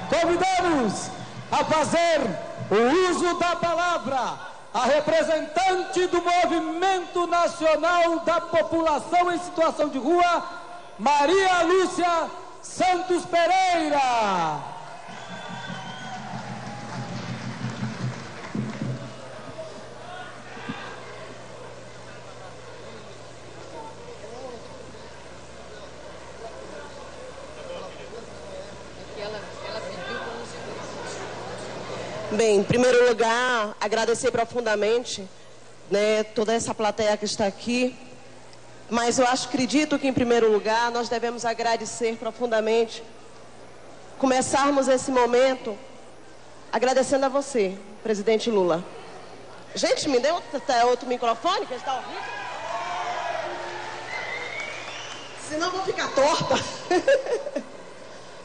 Convidamos a fazer o uso da palavra a representante do Movimento Nacional da População em Situação de Rua, Maria Lúcia Santos Pereira. Bem, em primeiro lugar, agradecer profundamente, toda essa plateia que está aqui, mas eu acredito que, em primeiro lugar, nós devemos agradecer profundamente, começarmos esse momento agradecendo a você, presidente Lula. Gente, me deu outro microfone, que está horrível. Senão eu vou ficar torta.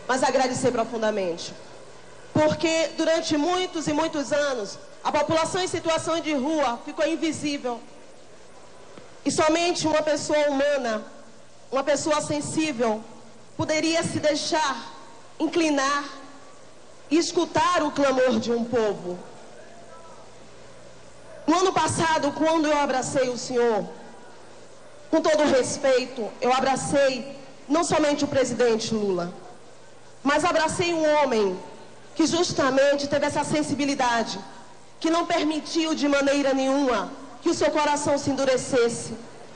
Mas agradecer profundamente. Porque durante muitos e muitos anos, a população em situação de rua ficou invisível. E somente uma pessoa humana, uma pessoa sensível, poderia se deixar inclinar e escutar o clamor de um povo. No ano passado, quando eu abracei o senhor, com todo respeito, eu abracei não somente o presidente Lula, mas abracei um homem que justamente teve essa sensibilidade, que não permitiu de maneira nenhuma que o seu coração se endurecesse,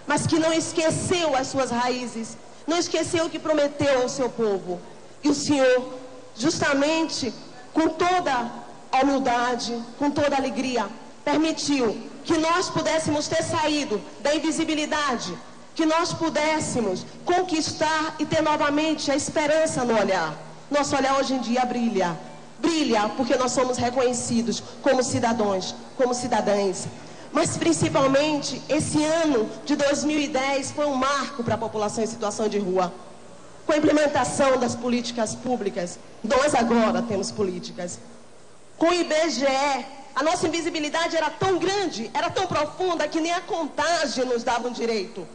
mas que não esqueceu as suas raízes, não esqueceu o que prometeu ao seu povo. E o senhor, justamente com toda a humildade, com toda a alegria, permitiu que nós pudéssemos ter saído da invisibilidade, que nós pudéssemos conquistar e ter novamente a esperança no olhar. Nosso olhar hoje em dia brilha. Brilha porque nós somos reconhecidos como cidadãos, como cidadãs. Mas principalmente esse ano de 2010 foi um marco para a população em situação de rua. Com a implementação das políticas públicas, nós agora temos políticas. Com o IBGE, a nossa invisibilidade era tão grande, era tão profunda que nem a contagem nos dava um direito.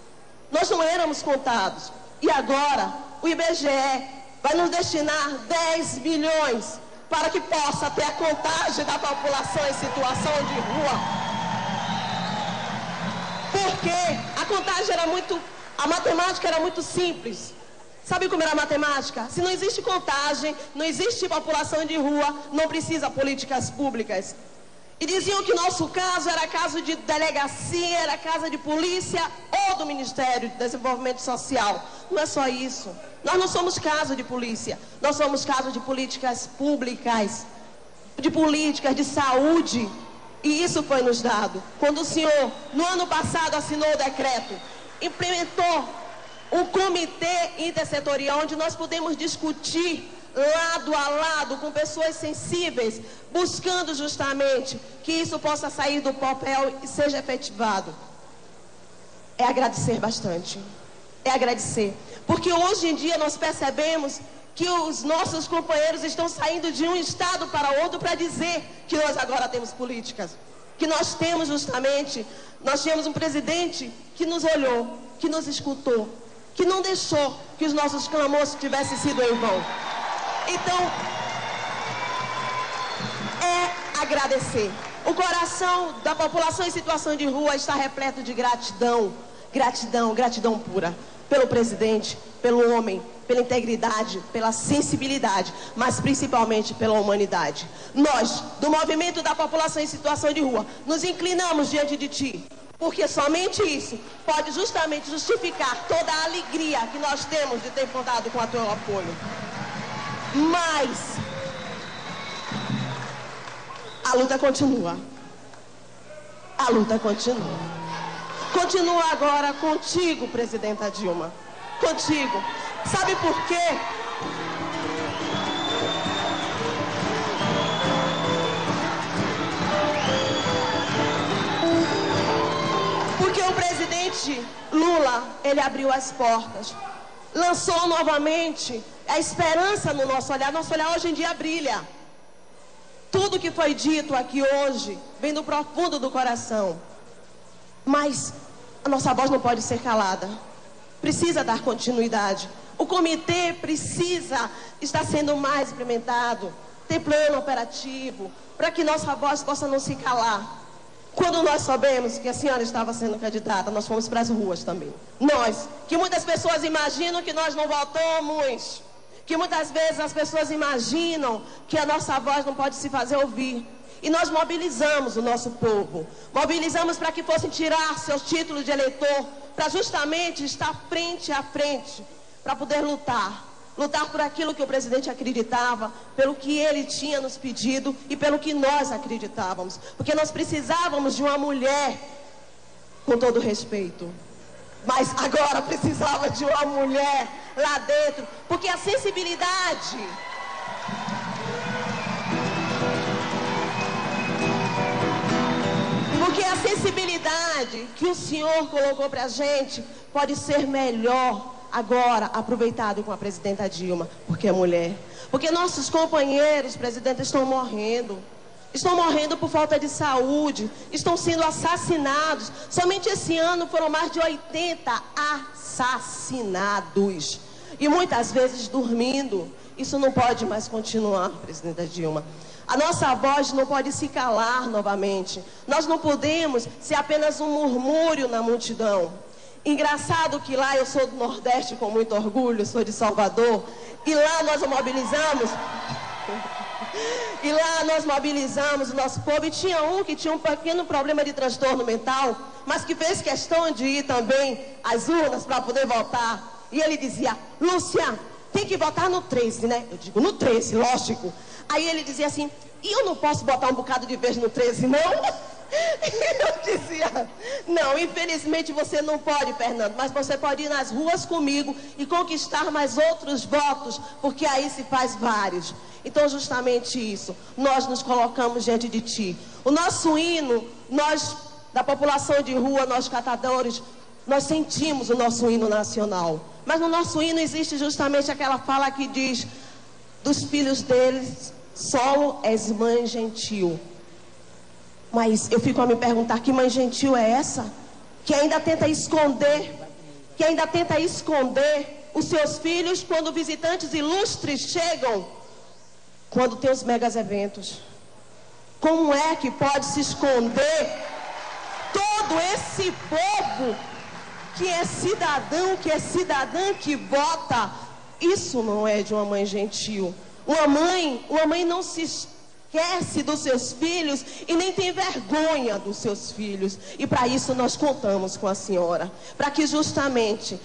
Nós não éramos contados. E agora o IBGE vai nos destinar 10 milhões para que possa ter a contagem da população em situação de rua. Porque a contagem era a matemática era muito simples. Sabe como era a matemática? Se não existe contagem, não existe população de rua, não precisa políticas públicas. E diziam que nosso caso era caso de delegacia, era caso de polícia ou do Ministério de Desenvolvimento Social. Não é só isso. Nós não somos caso de polícia, nós somos caso de políticas públicas, de políticas de saúde. E isso foi nos dado. Quando o senhor, no ano passado, assinou o decreto, implementou um comitê intersetorial onde nós podemos discutir lado a lado com pessoas sensíveis, buscando justamente que isso possa sair do papel e seja efetivado. É agradecer bastante. É agradecer. Porque hoje em dia nós percebemos que os nossos companheiros estão saindo de um estado para outro para dizer que nós agora temos políticas. Que nós temos justamente, nós tínhamos um presidente que nos olhou, que nos escutou, que não deixou que os nossos clamores tivessem sido em vão. Então, é agradecer. O coração da população em situação de rua está repleto de gratidão. Gratidão, gratidão pura. Pelo presidente, pelo homem, pela integridade, pela sensibilidade, mas principalmente pela humanidade. Nós, do movimento da população em situação de rua, nos inclinamos diante de ti, porque somente isso pode justamente justificar toda a alegria que nós temos de ter contado com o teu apoio. Mas a luta continua. A luta continua. Continua agora contigo, presidenta Dilma. Contigo. Sabe por quê? Porque o presidente Lula, ele abriu as portas. Lançou novamente a esperança no nosso olhar. Nosso olhar hoje em dia brilha. Tudo que foi dito aqui hoje vem do profundo do coração. Mas a nossa voz não pode ser calada. precisa dar continuidade. O comitê precisa estar sendo mais implementado, ter plano operativo, para que nossa voz possa não se calar. Quando nós soubemos que a senhora estava sendo candidata, nós fomos para as ruas também. Nós, que muitas pessoas imaginam que nós não votamos, que muitas vezes as pessoas imaginam que a nossa voz não pode se fazer ouvir. E nós mobilizamos o nosso povo, mobilizamos para que fossem tirar seus títulos de eleitor, para justamente estar frente a frente, para poder lutar por aquilo que o presidente acreditava, pelo que ele tinha nos pedido e pelo que nós acreditávamos. Porque nós precisávamos de uma mulher, com todo respeito, mas agora precisava de uma mulher lá dentro, porque a sensibilidade... Porque a sensibilidade que o senhor colocou para a gente pode ser melhor agora aproveitado com a presidenta Dilma, porque é mulher. Porque nossos companheiros, presidente, estão morrendo por falta de saúde, estão sendo assassinados. Somente esse ano foram mais de 80 assassinados. E muitas vezes dormindo. Isso não pode mais continuar, presidenta Dilma. A nossa voz não pode se calar novamente. Nós não podemos ser apenas um murmúrio na multidão. Engraçado que lá eu sou do Nordeste com muito orgulho, sou de Salvador, e lá nós mobilizamos o nosso povo, e tinha um que tinha um pequeno problema de transtorno mental, mas que fez questão de ir também às urnas para poder votar. E ele dizia: Lúcia, tem que votar no 13, né? Eu digo, no 13, lógico. Aí ele dizia assim: e eu não posso botar um bocado de verde no 13, não? Eu dizia: não, infelizmente você não pode, Fernando, mas você pode ir nas ruas comigo e conquistar mais outros votos, porque aí se faz vários. Então, justamente isso, nós nos colocamos diante de ti. O nosso hino, nós, da população de rua, nós catadores, nós sentimos o nosso hino nacional. Mas no nosso hino existe justamente aquela fala que diz: dos filhos deles, solo és mãe gentil. Mas eu fico a me perguntar: que mãe gentil é essa? Que ainda tenta esconder os seus filhos quando visitantes ilustres chegam, quando tem os megas eventos. Como é que pode se esconder todo esse povo que é cidadão, que é cidadã, que vota? Isso não é de uma mãe gentil. Uma mãe não se esquece dos seus filhos e nem tem vergonha dos seus filhos. E para isso nós contamos com a senhora, para que justamente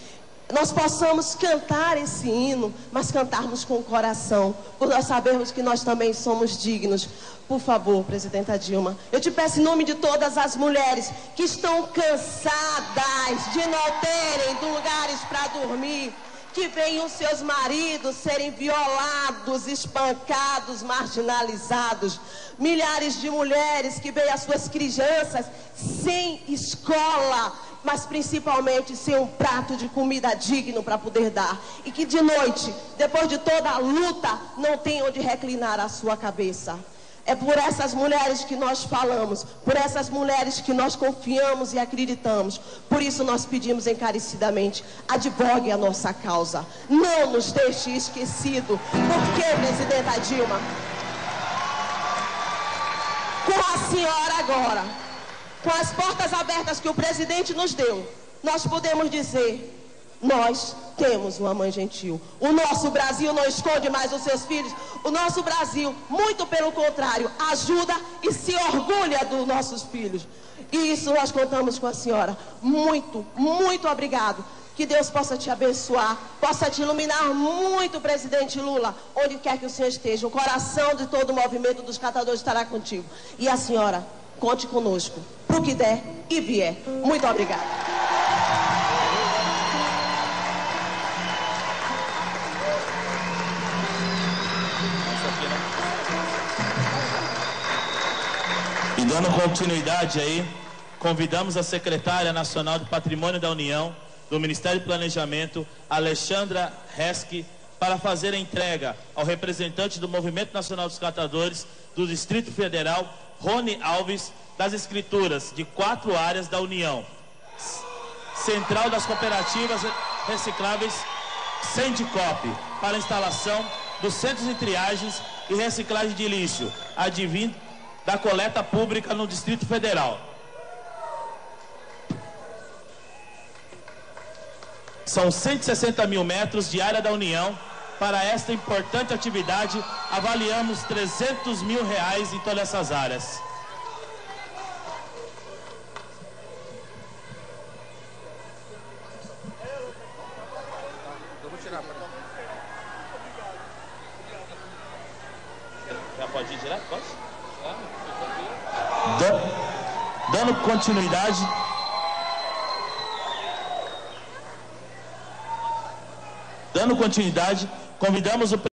nós possamos cantar esse hino, mas cantarmos com o coração, por nós sabermos que nós também somos dignos. Por favor, presidenta Dilma, eu te peço em nome de todas as mulheres que estão cansadas de não terem lugares para dormir, que veem os seus maridos serem violados, espancados, marginalizados. Milhares de mulheres que veem as suas crianças sem escola, mas principalmente sem um prato de comida digno para poder dar. E que de noite, depois de toda a luta, não tem onde reclinar a sua cabeça. É por essas mulheres que nós falamos, por essas mulheres que nós confiamos e acreditamos. Por isso nós pedimos encarecidamente: advogue a nossa causa. Não nos deixe esquecido. Porque, presidenta Dilma, com a senhora agora, com as portas abertas que o presidente nos deu, nós podemos dizer: nós temos uma mãe gentil. O nosso Brasil não esconde mais os seus filhos. O nosso Brasil, muito pelo contrário, ajuda e se orgulha dos nossos filhos. E isso nós contamos com a senhora. Muito, muito obrigado. Que Deus possa te abençoar, possa te iluminar muito, presidente Lula, onde quer que o senhor esteja. O coração de todo o movimento dos catadores estará contigo. E a senhora, conte conosco, pro que der e vier. Muito obrigada. E dando continuidade aí, convidamos a secretária nacional de Patrimônio da União, do Ministério do Planejamento, Alexandra Resch, para fazer a entrega ao representante do Movimento Nacional dos Catadores do Distrito Federal, Rony Alves, das escrituras de 4 áreas da União: Central das Cooperativas recicláveis Sendicop para instalação dos centros de triagens e reciclagem de lixo, advindo da coleta pública no Distrito Federal. São 160 mil metros de área da União. Para esta importante atividade, avaliamos R$300 mil em todas essas áreas. Já pode ir direto? Pode? Dando continuidade, convidamos o